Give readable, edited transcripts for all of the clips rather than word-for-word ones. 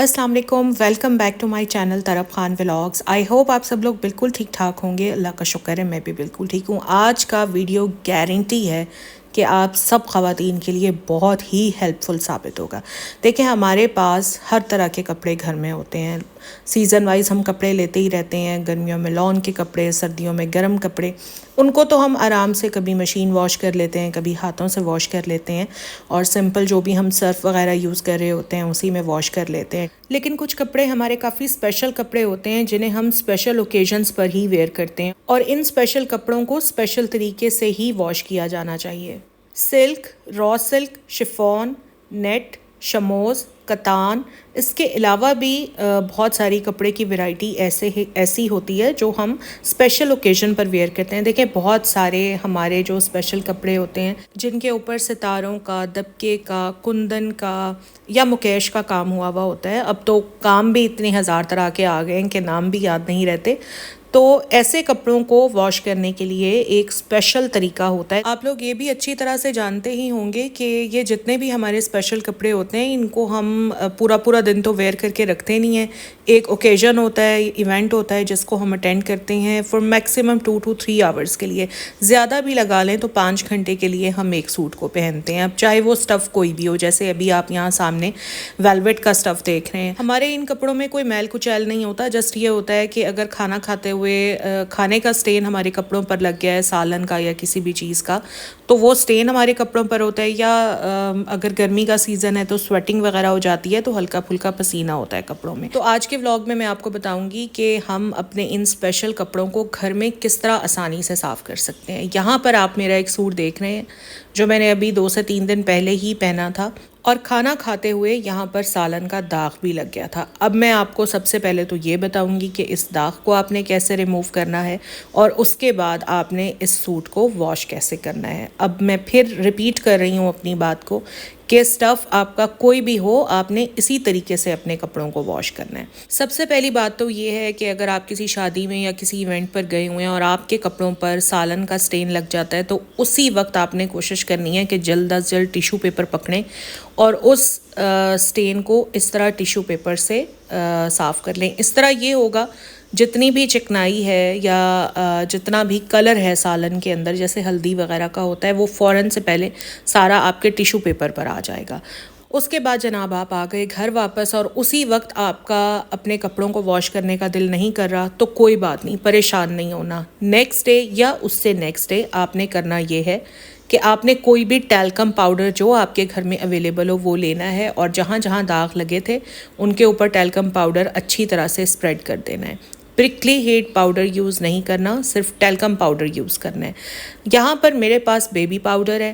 अस्सलाम वालेकुम, welcome back to my channel Taraf Khan vlogs. I hope आप सब लोग बिल्कुल ठीक ठाक होंगे। अल्लाह का शुक्र है, मैं भी बिल्कुल ठीक हूँ। आज का वीडियो गारंटी है कि आप सब ख़वातीन के लिए बहुत ही हेल्पफुल साबित होगा। देखिए, हमारे पास हर तरह के कपड़े घर में होते हैं। सीज़न वाइज हम कपड़े लेते ही रहते हैं। गर्मियों में लॉन के कपड़े, सर्दियों में गर्म कपड़े। उनको तो हम आराम से कभी मशीन वॉश कर लेते हैं, कभी हाथों से वॉश कर लेते हैं, और सिंपल जो भी हम सर्फ वगैरह यूज़ कर रहे होते हैं उसी में वॉश कर लेते हैं। लेकिन कुछ कपड़े हमारे काफ़ी स्पेशल कपड़े होते हैं जिन्हें हम स्पेशल ओकेजन्स पर ही वेयर करते हैं, और इन स्पेशल कपड़ों को स्पेशल तरीके से ही वॉश किया जाना चाहिए। Silk, raw silk, chiffon, net, शमोज, कतान, इसके अलावा भी बहुत सारी कपड़े की वैरायटी ऐसी होती है जो हम स्पेशल ओकेजन पर वेयर करते हैं। देखिए, बहुत सारे हमारे जो स्पेशल कपड़े होते हैं जिनके ऊपर सितारों का, दबके का, कुंदन का या मुकेश का काम हुआ हुआ होता है। अब तो काम भी इतने हज़ार तरह के आ गए हैं कि नाम भी याद नहीं रहते। तो ऐसे कपड़ों को वॉश करने के लिए एक स्पेशल तरीका होता है। आप लोग ये भी अच्छी तरह से जानते ही होंगे कि ये जितने भी हमारे स्पेशल कपड़े होते हैं इनको हम पूरा पूरा दिन तो वेयर करके रखते नहीं हैं। एक ओकेजन होता है, इवेंट होता है जिसको हम अटेंड करते हैं फॉर मैक्सिमम 2 to 3 आवर्स के लिए। ज़्यादा भी लगा लें तो 5 घंटे के लिए हम एक सूट को पहनते हैं। अब चाहे वो स्टफ़ कोई भी हो, जैसे अभी आप यहाँ सामने वेलवेट का स्टफ़ देख रहे हैं। हमारे इन कपड़ों में कोई मैल कुचैल नहीं होता। जस्ट ये होता है कि अगर खाना खाते हुए खाने का स्टेन हमारे कपड़ों पर लग गया है, सालन का या किसी भी चीज़ का, तो वो स्टेन हमारे कपड़ों पर होता है। या अगर गर्मी का सीज़न है तो स्वेटिंग वगैरह हो जाती है तो हल्का फुल्का पसीना होता है कपड़ों में। तो आज के व्लॉग में मैं आपको बताऊंगी कि हम अपने इन स्पेशल कपड़ों को घर में किस तरह आसानी से साफ़ कर सकते हैं। यहाँ पर आप मेरा एक सूट देख रहे हैं जो मैंने अभी 2 से 3 दिन पहले ही पहना था, और खाना खाते हुए यहाँ पर सालन का दाग भी लग गया था। अब मैं आपको सबसे पहले तो ये बताऊंगी कि इस दाग को आपने कैसे रिमूव करना है, और उसके बाद आपने इस सूट को वॉश कैसे करना है। अब मैं फिर रिपीट कर रही हूँ अपनी बात को कि स्टफ़ आपका कोई भी हो, आपने इसी तरीके से अपने कपड़ों को वॉश करना है। सबसे पहली बात तो ये है कि अगर आप किसी शादी में या किसी इवेंट पर गए हुए हैं और आपके कपड़ों पर सालन का स्टेन लग जाता है, तो उसी वक्त आपने कोशिश करनी है कि जल्द अज जल्द टिशू पेपर पकड़ें और उस स्टेन को इस तरह टिशू पेपर से साफ़ कर लें। इस तरह ये होगा, जितनी भी चिकनाई है या जितना भी कलर है सालन के अंदर, जैसे हल्दी वगैरह का होता है, वो फ़ौरन से पहले सारा आपके टिशू पेपर पर आ जाएगा। उसके बाद जनाब आप आ गए घर वापस, और उसी वक्त आपका अपने कपड़ों को वॉश करने का दिल नहीं कर रहा, तो कोई बात नहीं, परेशान नहीं होना। नेक्स्ट डे या उससे नेक्स्ट डे आपने करना ये है कि आपने कोई भी टैल्कम पाउडर जो आपके घर में अवेलेबल हो वो लेना है, और जहाँ जहाँ दाग लगे थे उनके ऊपर टैल्कम पाउडर अच्छी तरह से स्प्रेड कर देना है। प्रिकली हीट पाउडर यूज़ नहीं करना, सिर्फ टैल्कम पाउडर यूज़ करना है। यहाँ पर मेरे पास बेबी पाउडर है,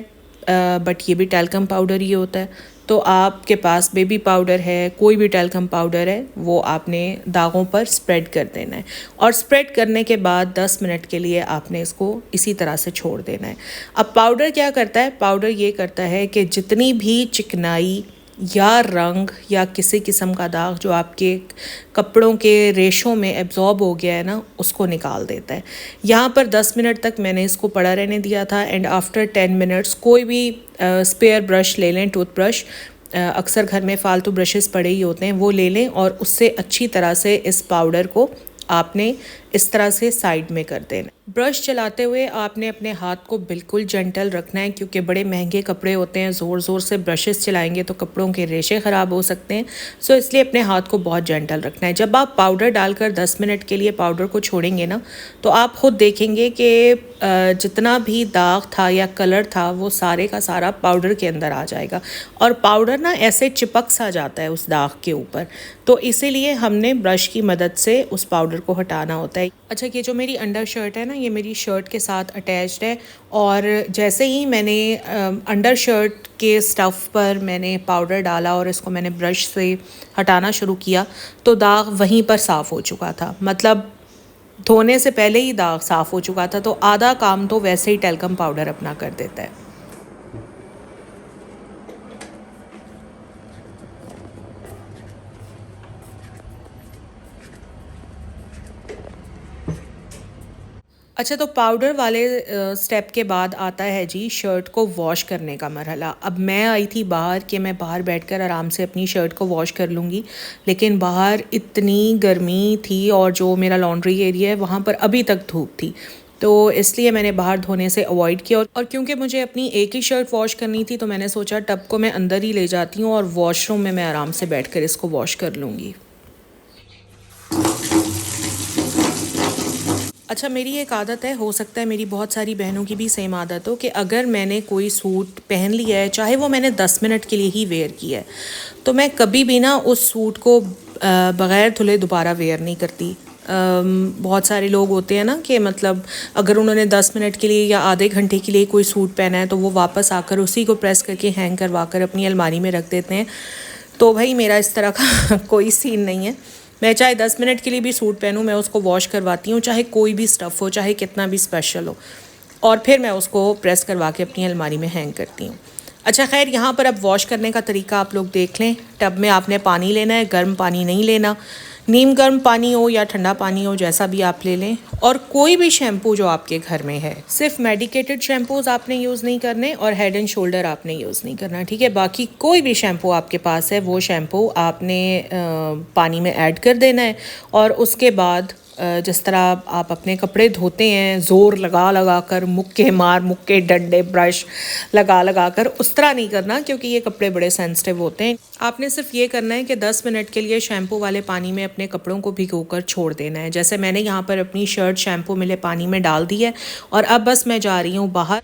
बट ये भी टैल्कम पाउडर ही होता है। तो आपके पास बेबी पाउडर है, कोई भी टैल्कम पाउडर है, वो आपने दागों पर स्प्रेड कर देना है, और स्प्रेड करने के बाद 10 मिनट के लिए आपने इसको इसी तरह से छोड़ देना है। अब पाउडर क्या करता है? पाउडर ये करता है कि जितनी भी चिकनाई या रंग या किसी किस्म का दाग जो आपके कपड़ों के रेशों में एब्जॉर्ब हो गया है ना, उसको निकाल देता है। यहाँ पर 10 मिनट तक मैंने इसको पड़ा रहने दिया था, एंड आफ्टर 10 मिनट्स कोई भी स्पेयर ब्रश ले लें, टूथब्रश, अक्सर घर में फ़ालतू ब्रशेस पड़े ही होते हैं, वो ले लें, और उससे अच्छी तरह से इस पाउडर को आपने इस तरह से साइड में कर देना। ब्रश चलाते हुए आपने अपने हाथ को बिल्कुल जेंटल रखना है, क्योंकि बड़े महंगे कपड़े होते हैं, ज़ोर ज़ोर से ब्रशेस चलाएंगे तो कपड़ों के रेशे ख़राब हो सकते हैं। सो इसलिए अपने हाथ को बहुत जेंटल रखना है। जब आप पाउडर डालकर 10 मिनट के लिए पाउडर को छोड़ेंगे ना, तो आप ख़ुद देखेंगे कि जितना भी दाग था या कलर था वो सारे का सारा पाउडर के अंदर आ जाएगा, और पाउडर ना ऐसे चिपक सा जाता है उस दाग के ऊपर। तो इसीलिए हमने ब्रश की मदद से उस पाउडर को हटाना होता है। अच्छा, ये जो मेरी अंडर शर्ट है ना, ये मेरी शर्ट के साथ अटैच्ड है, और जैसे ही मैंने अंडर शर्ट के स्टफ़ पर मैंने पाउडर डाला और इसको मैंने ब्रश से हटाना शुरू किया, तो दाग वहीं पर साफ़ हो चुका था। मतलब धोने से पहले ही दाग साफ़ हो चुका था। तो आधा काम तो वैसे ही टैल्कम पाउडर अपना कर देता है। अच्छा, तो पाउडर वाले स्टेप के बाद आता है जी शर्ट को वॉश करने का मरहला। अब मैं आई थी बाहर कि मैं बाहर बैठकर आराम से अपनी शर्ट को वॉश कर लूँगी, लेकिन बाहर इतनी गर्मी थी और जो मेरा लॉन्ड्री एरिया है वहाँ पर अभी तक धूप थी, तो इसलिए मैंने बाहर धोने से अवॉइड किया। और क्योंकि मुझे अपनी एक ही शर्ट वॉश करनी थी तो मैंने सोचा टब को मैं अंदर ही ले जाती हूँ और वॉशरूम में मैं आराम से बैठकर इसको वॉश कर लूँगी। अच्छा, मेरी एक आदत है, हो सकता है मेरी बहुत सारी बहनों की भी सेम आदत हो, कि अगर मैंने कोई सूट पहन लिया है, चाहे वो मैंने 10 मिनट के लिए ही वेयर किया है, तो मैं कभी भी ना उस सूट को बग़ैर धुले दोबारा वेयर नहीं करती। बहुत सारे लोग होते हैं ना कि मतलब अगर उन्होंने 10 मिनट के लिए या आधे घंटे के लिए कोई सूट पहना है तो वो वापस आकर उसी को प्रेस करके हैंग करवा कर अपनी अलमारी में रख देते हैं। तो भाई मेरा इस तरह का कोई सीन नहीं है। मैं चाहे 10 मिनट के लिए भी सूट पहनूं, मैं उसको वॉश करवाती हूँ, चाहे कोई भी स्टफ़ हो, चाहे कितना भी स्पेशल हो, और फिर मैं उसको प्रेस करवा के अपनी अलमारी में हैंग करती हूँ। अच्छा खैर, यहाँ पर अब वॉश करने का तरीका आप लोग देख लें। टब में आपने पानी लेना है, गर्म पानी नहीं लेना, नीम गर्म पानी हो या ठंडा पानी हो, जैसा भी आप ले लें। और कोई भी शैम्पू जो आपके घर में है, सिर्फ मेडिकेटेड शैम्पूज़ आपने यूज़ नहीं करने और हेड एंड शोल्डर आपने यूज़ नहीं करना, ठीक है। बाकी कोई भी शैम्पू आपके पास है वो शैम्पू आपने पानी में ऐड कर देना है। और उसके बाद जिस तरह आप अपने कपड़े धोते हैं ज़ोर लगा लगा कर, मुक्के डंडे ब्रश लगा लगा कर, उस तरह नहीं करना, क्योंकि ये कपड़े बड़े सेंसिटिव होते हैं। आपने सिर्फ ये करना है कि 10 मिनट के लिए शैम्पू वाले पानी में अपने कपड़ों को भिगोकर छोड़ देना है। जैसे मैंने यहाँ पर अपनी शर्ट शैम्पू मिले पानी में डाल दी है और अब बस मैं जा रही हूँ बाहर।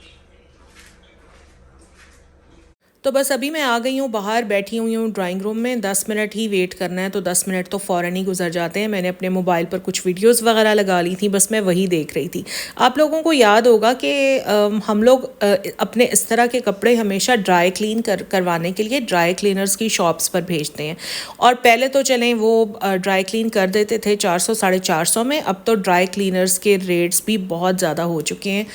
तो बस अभी मैं आ गई हूँ बाहर, बैठी हुई हूँ ड्राइंग रूम में। 10 मिनट ही वेट करना है, तो 10 मिनट तो फ़ौरन ही गुजर जाते हैं। मैंने अपने मोबाइल पर कुछ वीडियोस वगैरह लगा ली थी, बस मैं वही देख रही थी। आप लोगों को याद होगा कि हम लोग अपने इस तरह के कपड़े हमेशा ड्राई क्लीन करवाने के लिए ड्राई क्लीनर्स की शॉप्स पर भेजते हैं। और पहले तो चलें वो ड्राई क्लीन कर देते थे 400 450 में, अब तो ड्राई क्लीनर्स के रेट्स भी बहुत ज़्यादा हो चुके हैं।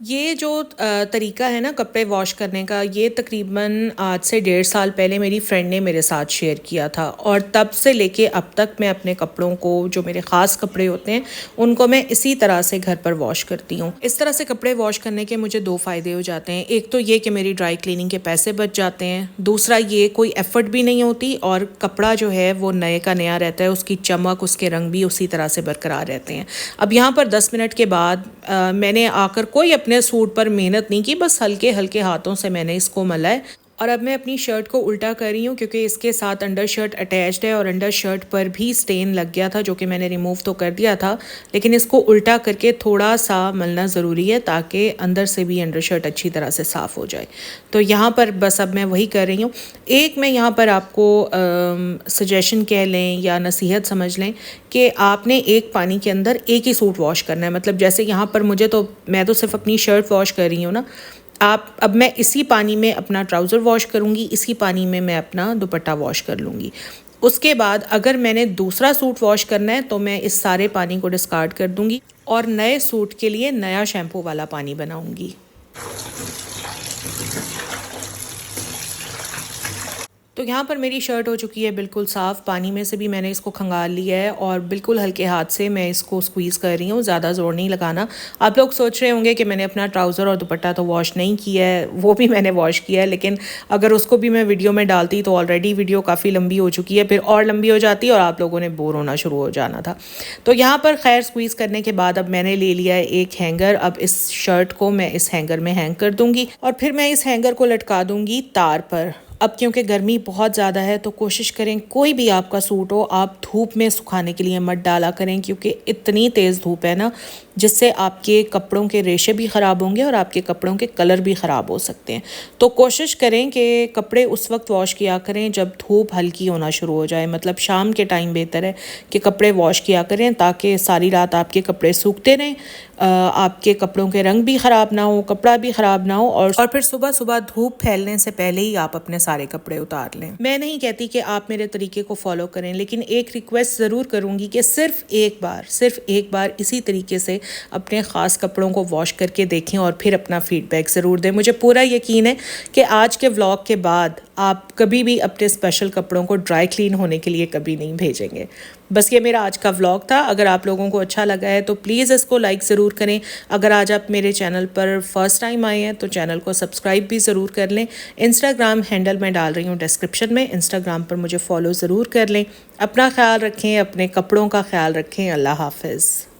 ये जो तरीका है ना कपड़े वॉश करने का, ये तकरीबन आज से 1.5 साल पहले मेरी फ्रेंड ने मेरे साथ शेयर किया था, और तब से लेके अब तक मैं अपने कपड़ों को, जो मेरे ख़ास कपड़े होते हैं, उनको मैं इसी तरह से घर पर वॉश करती हूँ। इस तरह से कपड़े वॉश करने के मुझे 2 फ़ायदे हो जाते हैं। एक तो ये कि मेरी ड्राई क्लीनिंग के पैसे बच जाते हैं, दूसरा ये कोई एफ़र्ट भी नहीं होती और कपड़ा जो है वो नए का नया रहता है, उसकी चमक, उसके रंग भी उसी तरह से बरकरार रहते हैं। अब यहाँ पर 10 मिनट के बाद मैंने आकर कोई अपने सूट पर मेहनत नहीं की, बस हल्के हल्के हाथों से मैंने इसको मला है। और अब मैं अपनी शर्ट को उल्टा कर रही हूँ, क्योंकि इसके साथ अंडर शर्ट अटैच्ड है और अंडर शर्ट पर भी स्टेन लग गया था, जो कि मैंने रिमूव तो कर दिया था, लेकिन इसको उल्टा करके थोड़ा सा मलना ज़रूरी है ताकि अंदर से भी अंडर शर्ट अच्छी तरह से साफ़ हो जाए। तो यहाँ पर बस अब मैं वही कर रही हूँ। एक मैं यहाँ पर आपको सजेशन कह लें या नसीहत समझ लें कि आपने एक पानी के अंदर एक ही सूट वॉश करना है। मतलब जैसे यहाँ पर मैं तो सिर्फ अपनी शर्ट वॉश कर रही हूँ ना, अब मैं इसी पानी में अपना ट्राउज़र वॉश करूँगी, इसी पानी में मैं अपना दुपट्टा वॉश कर लूँगी। उसके बाद अगर मैंने दूसरा सूट वॉश करना है तो मैं इस सारे पानी को डिस्कार्ड कर दूँगी और नए सूट के लिए नया शैम्पू वाला पानी बनाऊँगी। तो यहाँ पर मेरी शर्ट हो चुकी है बिल्कुल साफ़, पानी में से भी मैंने इसको खंगाल लिया है और बिल्कुल हल्के हाथ से मैं इसको स्क्वीज़ कर रही हूँ, ज़्यादा ज़ोर नहीं लगाना। आप लोग सोच रहे होंगे कि मैंने अपना ट्राउज़र और दुपट्टा तो वॉश नहीं किया है, वो भी मैंने वॉश किया है, लेकिन अगर उसको भी मैं वीडियो में डालती तो ऑलरेडी वीडियो काफ़ी लंबी हो चुकी है, फिर और लंबी हो जाती और आप लोगों ने बोर होना शुरू हो जाना था। तो यहाँ पर खैर स्क्वीज़ करने के बाद अब मैंने ले लिया है एक हैंगर। अब इस शर्ट को मैं इस हैंगर में हैंग कर दूँगी और फिर मैं इस हैंगर को लटका दूँगी तार पर। अब क्योंकि गर्मी बहुत ज़्यादा है तो कोशिश करें कोई भी आपका सूट हो आप धूप में सुखाने के लिए मत डाला करें, क्योंकि इतनी तेज़ धूप है ना, जिससे आपके कपड़ों के रेशे भी ख़राब होंगे और आपके कपड़ों के कलर भी ख़राब हो सकते हैं। तो कोशिश करें कि कपड़े उस वक्त वॉश किया करें जब धूप हल्की होना शुरू हो जाए, मतलब शाम के टाइम बेहतर है कि कपड़े वॉश किया करें, ताकि सारी रात आपके कपड़े सूखते रहें, आपके कपड़ों के रंग भी ख़राब ना हो, कपड़ा भी ख़राब ना हो, और फिर सुबह सुबह धूप फैलने से पहले ही आप अपने सारे कपड़े उतार लें। मैं नहीं कहती कि आप मेरे तरीके को फॉलो करें, लेकिन एक रिक्वेस्ट ज़रूर करूँगी कि सिर्फ एक बार इसी तरीके से अपने ख़ास कपड़ों को वॉश करके देखें और फिर अपना फ़ीडबैक ज़रूर दें। मुझे पूरा यकीन है कि आज के व्लॉग के बाद आप कभी भी अपने स्पेशल कपड़ों को ड्राई क्लीन होने के लिए कभी नहीं भेजेंगे। बस ये मेरा आज का व्लॉग था। अगर आप लोगों को अच्छा लगा है तो प्लीज़ इसको लाइक ज़रूर करें। अगर आज आप मेरे चैनल पर फर्स्ट टाइम आए हैं तो चैनल को सब्सक्राइब भी ज़रूर कर लें। इंस्टाग्राम हैंडल मैं डाल रही हूँ डिस्क्रिप्शन में, इंस्टाग्राम पर मुझे फॉलो ज़रूर कर लें। अपना ख्याल रखें, अपने कपड़ों का ख्याल रखें। अल्लाह हाफ़िज़।